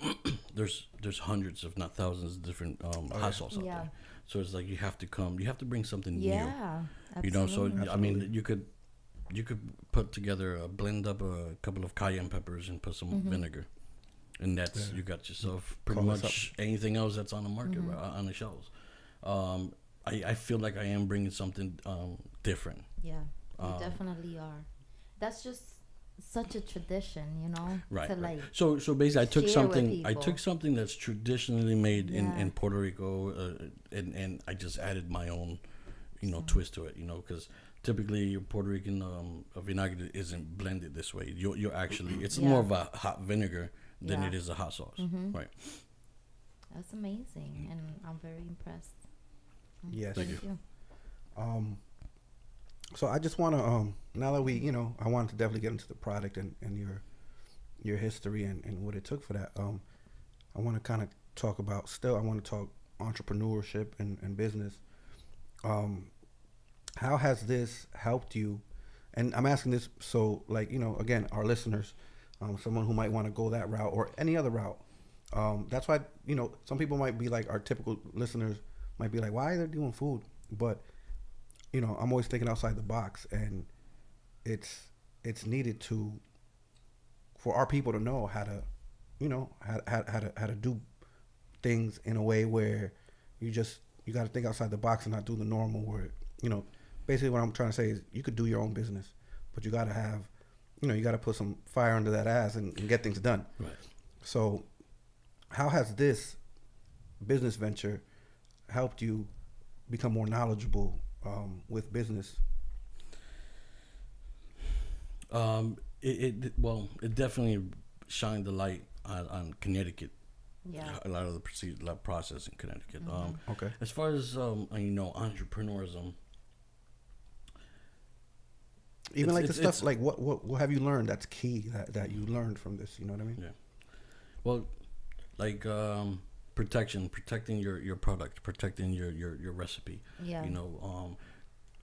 there's hundreds, if not thousands, of different hot sauce out Yeah. there. So it's like you have to bring something Yeah. new. Absolutely. So I mean, you could put together blend up a couple of cayenne peppers and put some Mm-hmm. vinegar, and that's you got yourself pretty Call it much anything else that's on the market Mm-hmm. right, on the shelves. I feel like I am bringing something different. Yeah, you definitely are. That's just such a tradition, Right. To right. like, So basically, I people. took something that's traditionally made Yeah. in Puerto Rico, and I just added my own, twist to it. Because typically your Puerto Rican vinagre isn't blended this way. You're actually it's Yeah. more of a hot vinegar than Yeah. it is a hot sauce. Right. that's amazing, and I'm very impressed. Yes. Thank Thank you. So I just want to now that we, I wanted to definitely get into the product and your history and what it took for that. I want to kind of talk about I want to talk entrepreneurship and business. How has this helped you? And I'm asking this so, like, again, our listeners, someone who might want to go that route or any other route. That's why, some people might be like, our typical listeners might be like, why are they doing food? But, I'm always thinking outside the box, and it's needed for our people to know how to, how to do things in a way where you got to think outside the box and not do the normal where, basically what I'm trying to say is you could do your own business, but you got to have, you got to put some fire under that ass and get things done. Right. So how has this business venture helped you become more knowledgeable with business? It definitely shined the light on Connecticut. Yeah. A lot of the process in Connecticut. Okay. As far as entrepreneurism, Even like the stuff like what have you learned that's key that you learned from this? You know what I mean? Yeah. Well, like protecting your product, protecting your recipe. Yeah.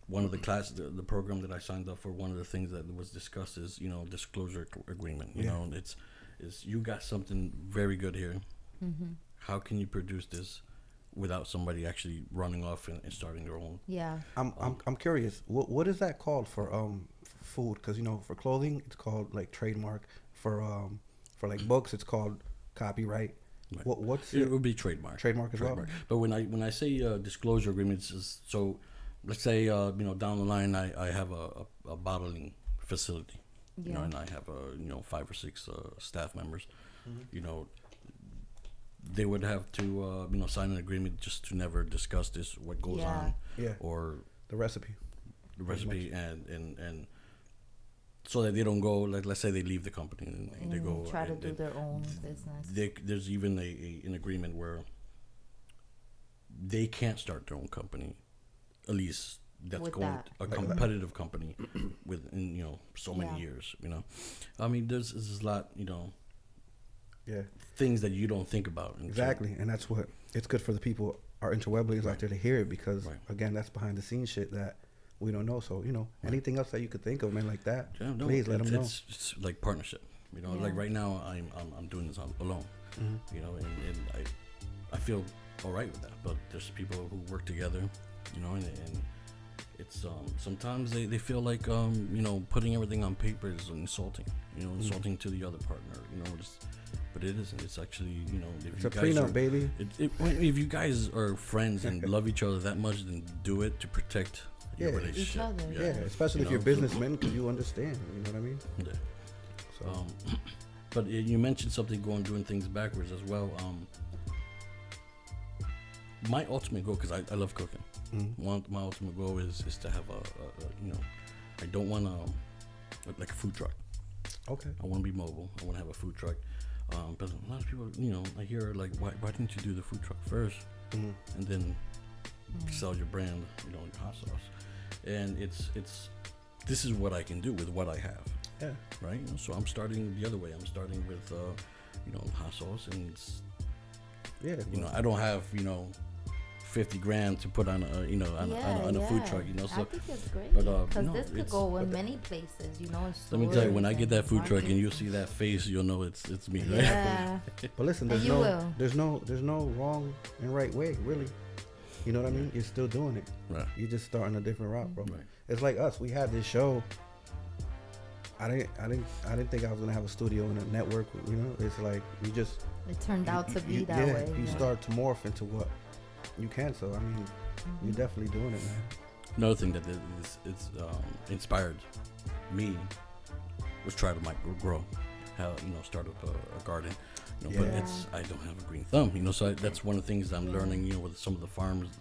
One of the the program that I signed up for, one of the things that was discussed is disclosure agreement. It's you got something very good here. Mm-hmm. How can you produce this without somebody actually running off and starting their own? Yeah. I'm curious. What is that called for food? Because for clothing it's called like trademark. For like books it's called copyright. Right. What's it? Would be trademark. Trademark as well. But when I say disclosure agreements, so let's say down the line I have a bottling facility, Yeah. and I have 5 or 6 staff members, they would have to sign an agreement just to never discuss this, what goes Yeah. on, Yeah. or The recipe. the recipe, and so that they don't go, like, let's say they leave the company and they go try to and do their own business. there's even an agreement where they can't start their own company, at least that's With going that. a competitive company within so many Yeah. years. I mean, there's a lot Yeah. things that you don't think about. Exactly, and that's what it's good for the people, our interwebblings out there, to hear it, because Right. again, that's behind the scenes shit that we don't know. So anything else that you could think of, man, like that, Yeah, no, please let them know. It's like partnership. Yeah. Like right now I'm doing this alone. Mhm. And I feel all right with that. But there's people who work together, and it's sometimes they feel like putting everything on paper is insulting. Insulting to the other partner. But it isn't. It's actually if It's you a guys prenup, are, baby. if you guys are friends and love each other that much, then do it to protect your Yeah. relationship. Each other. Yeah, especially if you're businessmen, because you understand. You know what I mean? Yeah. So But you mentioned something doing things backwards as well. My ultimate goal, because I love cooking. My ultimate goal is to have I don't want like a food truck. okay. I want to be mobile. I want to have a food truck. But a lot of people, I hear like, why didn't you do the food truck first, Mhm. and then sell your brand, your hot sauce? And this is what I can do with what I have. Yeah. Right. So I'm starting the other way. I'm starting with hot sauce, and Yeah. I don't have $50,000 to put on on a food truck. So I think it's great but, because no, this could it's- go in many places. let me tell you, when I stores get that food truck and you markets. see that face, you'll know it's me, right? Yeah. But listen, And you will. there's no wrong and right way, really. You know what I mean? You're still doing it. Right. You're just starting a different route, bro. Right. It's like us. We had this show. I didn't think I was gonna have a studio and a network. It's like you just It turned out to be that way. You start to morph into what you can. So I mean, you're definitely doing it, man. Another thing that it's inspired me was try to grow, start up a garden. But Yeah. I don't have a green thumb. So that's one of the things I'm learning. With some of the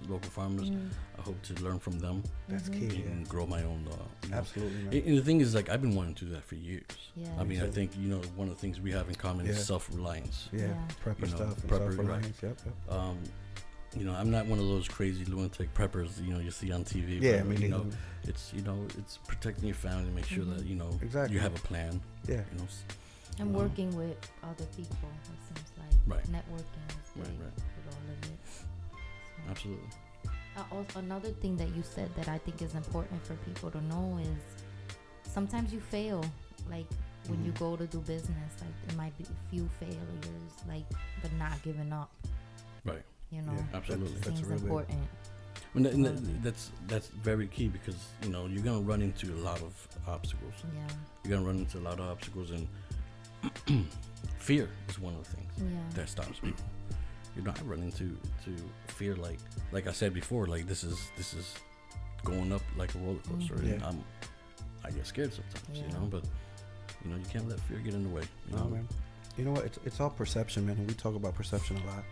local farmers. I hope to learn from them That's key. and grow my own. Absolutely, man. And the thing is, like, I've been wanting to do that for years. Yeah. I mean, I too. think one of the things we have in common Yeah. is self-reliance. Yeah, Yeah. prepper stuff and prepper, self-reliance. Yep. you know, I'm not one of those crazy lunatic preppers, you know, you see on TV. Yeah, but, me you know, neither. it's protecting your family, make sure that, you know, Exactly. you have a plan. Yeah. You know, And working with other people, it seems like Right. networking is big Right. with all of it. So. absolutely. Also, another thing that you said that I think is important for people to know is sometimes you fail. Like when you go to do business, like there might be a few failures, like but not giving up. Right. You know, Yeah, absolutely. Seems That's really big. important. And that's very key because, you know, you're gonna run into a lot of obstacles. Yeah. You're gonna run into a lot of obstacles, and fear is one of the things Yeah. that stops people. You know, I run into fear, like I said before, like this is going up like a roller coaster, and Yeah. I get scared sometimes, you Yeah. know, but you know, you can't let fear get in the way. You No, know, man. You know what? It's all perception, man. And we talk about perception a lot.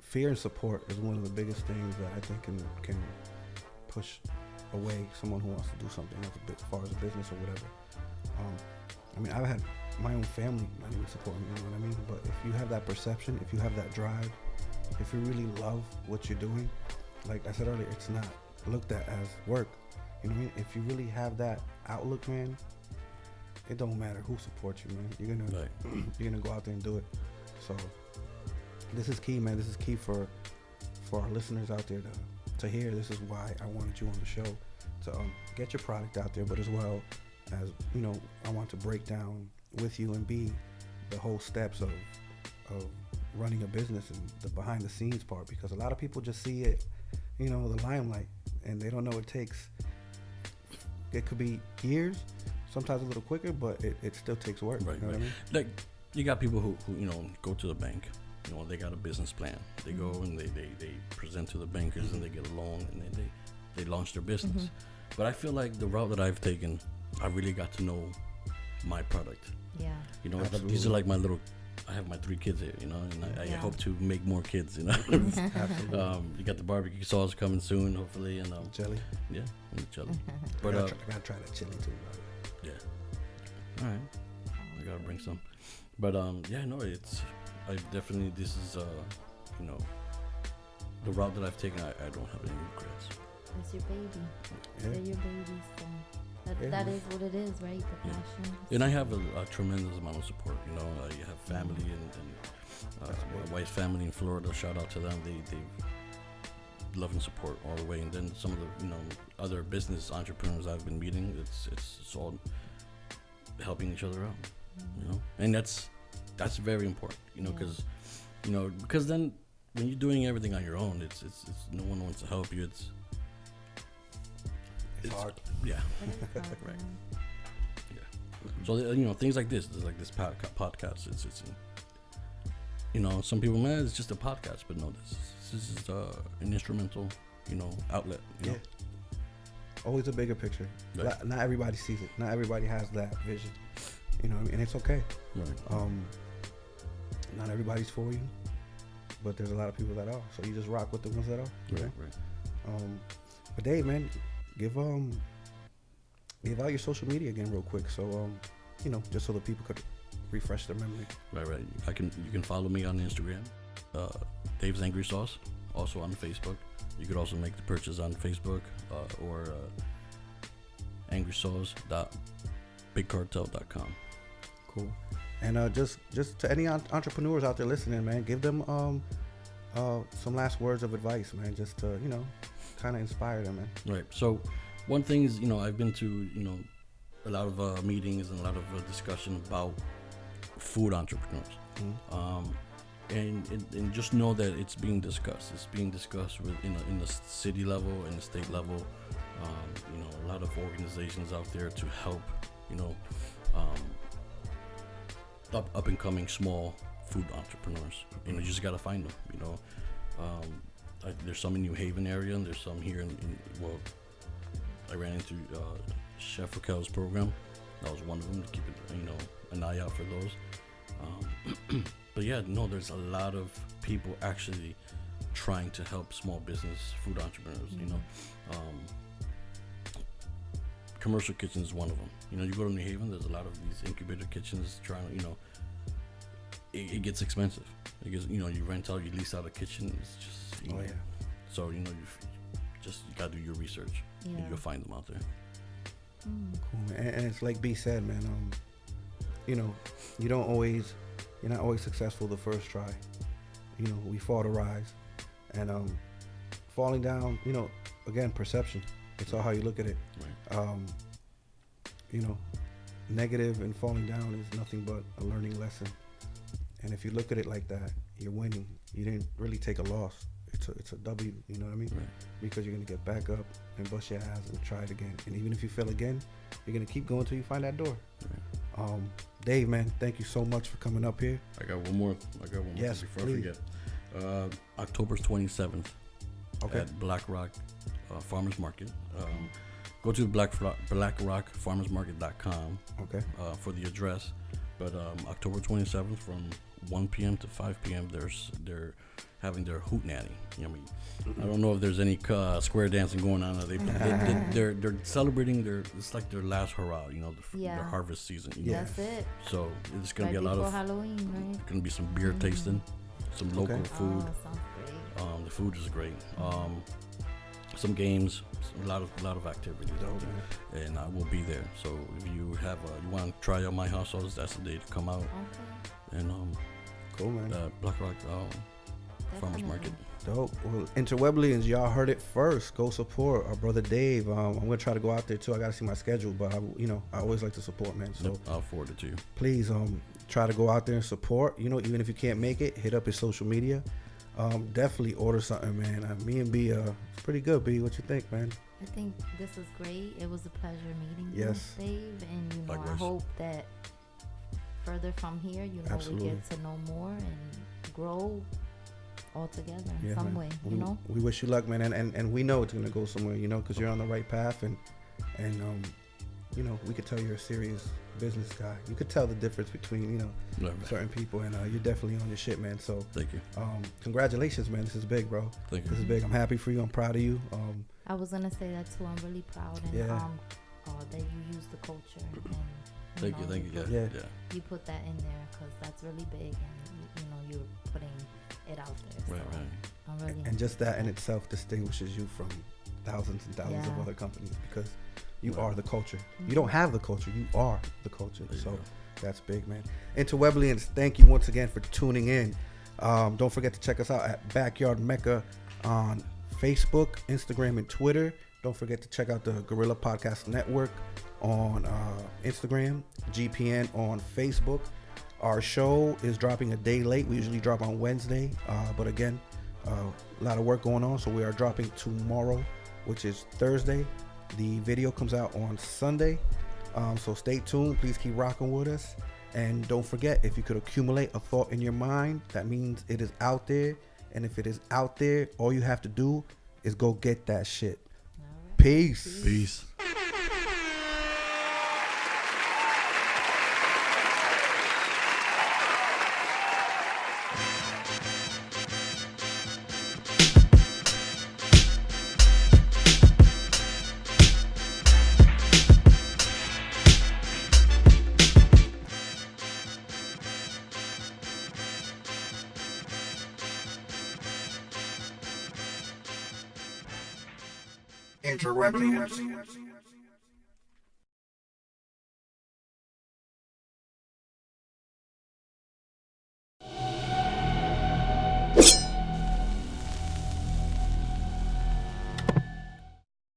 Fear and support is one of the biggest things that I think can push away someone who wants to do something as far as a business or whatever. I mean, I've had my own family not even support me, you know what I mean? But if you have that perception, if you have that drive, if you really love what you're doing, like I said earlier, it's not looked at as work. You know what I mean? If you really have that outlook, man, it don't matter who supports you, man. You're gonna Right. you're gonna go out there and do it. So this is key, man. This is key for our listeners out there to hear. This is why I wanted you on the show to get your product out there, but as well as, you know, I want to break down with you and be the whole steps of running a business and the behind the scenes part, because a lot of people just see it, you know, the limelight, and they don't know it could be years, sometimes a little quicker, but it still takes work. right, You know right. what I mean? Like you got people who you know go to the bank. You know, they got a business plan. They go and they present to the bankers and they get a loan and then they launch their business. But I feel like the route that I've taken, I really got to know my product. Yeah. You know, Absolutely. these are like my little. I have my 3 kids here, you know, and I Yeah. hope to make more kids. You know, Absolutely. you got the barbecue sauce coming soon, hopefully, and Jelly. yeah, and the jelly. But I gotta try that chili too, bro. yeah, all right, I gotta bring some. But yeah, no, I definitely this is you know, the route that I've taken. I don't have any regrets. It's your baby. Yeah. They're your babies. So that Yeah. is what it is, right? The Yeah. passion. And I have a tremendous amount of support. You know, you have family and my wife's family in Florida. Shout out to them. They love and support all the way. And then some of the, you know, other business entrepreneurs I've been meeting. It's all helping each other out. You know, and that's very important. You know, Yeah. because then when you're doing everything on your own, it's no one wants to help you. It's hard. Yeah. It is hard, Right. man. So you know, things like this podcast. It's you know, some people, man, it's just a podcast, but no, this is an instrumental, you know, outlet. You know? Always a bigger picture. Right. Not everybody sees it. Not everybody has that vision. You know what I mean? And it's okay. Right. Not everybody's for you, but there's a lot of people that are. So you just rock with the ones that are. You know? Right. But Dave, man, give out your social media again real quick. So you know, just so the people could refresh their memory. Right. You can follow me on Instagram, Dave's Angry Sauce. Also on Facebook. You could also make the purchase on Facebook or angrysauce.bigcartel.com. Cool. And just to any entrepreneurs out there listening, man, give them some last words of advice, man, just to, you know, kind of inspire them, man. Right. So one thing is, you know, I've been to, you know, a lot of meetings and a lot of discussion about food entrepreneurs. And just know that it's being discussed. It's being discussed in the city level, in the state level. You know, a lot of organizations out there to help, you know, up and coming small food entrepreneurs. You know, you just gotta find them. You know, there's some in New Haven area, and there's some here well, I ran into Chef Raquel's program. That was one of them, to keep it, you know, an eye out for those. But yeah, no, there's a lot of people actually trying to help small business food entrepreneurs. You know, commercial kitchen is one of them. You know, you go to New Haven, there's a lot of these incubator kitchens trying to, you know, it gets expensive. It gets, you rent out, you lease out a kitchen. It's just, Oh, yeah. So you gotta do your research. Yeah. And you'll find them out there. Cool, man. And it's like B said, man. You're not always successful the first try. We fall to rise, and falling down. Again, perception. It's all how you look at it. Right. Negative and falling down is nothing but a learning lesson. And if you look at it like that, you're winning. You didn't really take a loss. It's a W. You know what I mean? Right. Because you're gonna get back up and bust your ass and try it again. And even if you fail again, you're gonna keep going till you find that door. Right. Dave, man, thank you so much for coming up here. I got one more. Yes, before please. I forget. October 27th. Okay. At Black Rock Farmers Market. Go to blackrockfarmersmarket.com Okay. for the address. But October 27th from 1 p.m. to 5 p.m. They're having their hoot natty. I don't know if there's any square dancing going on. They're celebrating it's like their last hurrah. Their harvest season. That's it. So it's gonna be a Right lot before of Halloween, right? gonna be some beer tasting, some local food. Oh, sounds great. The food is great. Some games, a lot of activities out there, and I will be there. So if you want to try out my hustles, that's the day to come out. Okay. And Cool, man. Black Rock Farmers Market. Dope. Well, Interweblians, y'all heard it first. Go support our brother Dave. I'm gonna try to go out there too. I gotta see my schedule, but I always like to support, man. So I'll forward it to you. please, try to go out there and support. Even if you can't make it, hit up his social media. Definitely order something, man. Me and B, it's pretty good. B, what you think, man? I think this is great. It was a pleasure meeting Yes. you, Dave, and I Likewise. hope that further from here, Absolutely. we get to know more and grow all together in Yeah, some man. way. We wish you luck, man, and we know it's gonna go somewhere, because you're on the right path, and we could tell you're a serious business guy. You could tell the difference between certain people, and you're definitely on your shit, man. So Thank you. congratulations, man. This is big, bro. Thank you. This is big. I'm happy for you. I'm proud of you. I was gonna say that too. I'm really proud and Yeah. that you use the culture and Thank you. Yeah. you put that in there because that's really big and you're putting it out there. Right, so right. I'm really And just that in itself distinguishes you from thousands and thousands of Yeah. other companies because you Right. are the culture. You don't have the culture. You are the culture. There you So go. that's big, man. Interweblians, thank you once again for tuning in. Don't forget to check us out at Backyard Mecca on Facebook, Instagram, and Twitter. Don't forget to check out the Gorilla Podcast Network on Instagram, GPN on Facebook. Our show is dropping a day late. We usually drop on Wednesday, but again, a lot of work going on, so we are dropping tomorrow, which is Thursday. The video comes out on Sunday, so stay tuned. Please keep rocking with us, and don't forget, if you could accumulate a thought in your mind, that means it is out there, and if it is out there, all you have to do is go get that shit. all right. Peace. Peace. Interweblians.